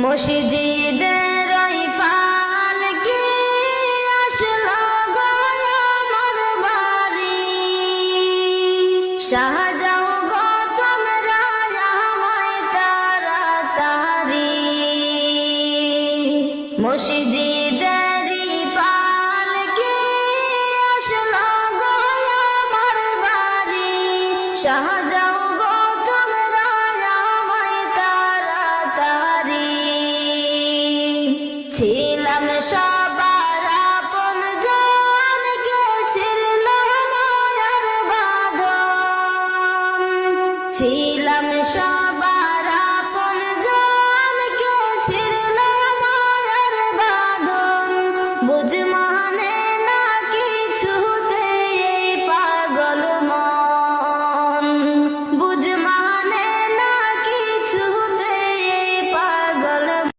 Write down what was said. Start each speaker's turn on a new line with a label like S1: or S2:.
S1: মসজিদের ওই পালকি আসলো গো আমার বাড়ি, শাহজাও গো তোমরা আমায় তাড়াতাড়ি। মসজিদের পালকি আসলো গো আমার বাড়ি, শাহজাও গো তোমরা আমায় তাড়াতাড়ি। ছিলাম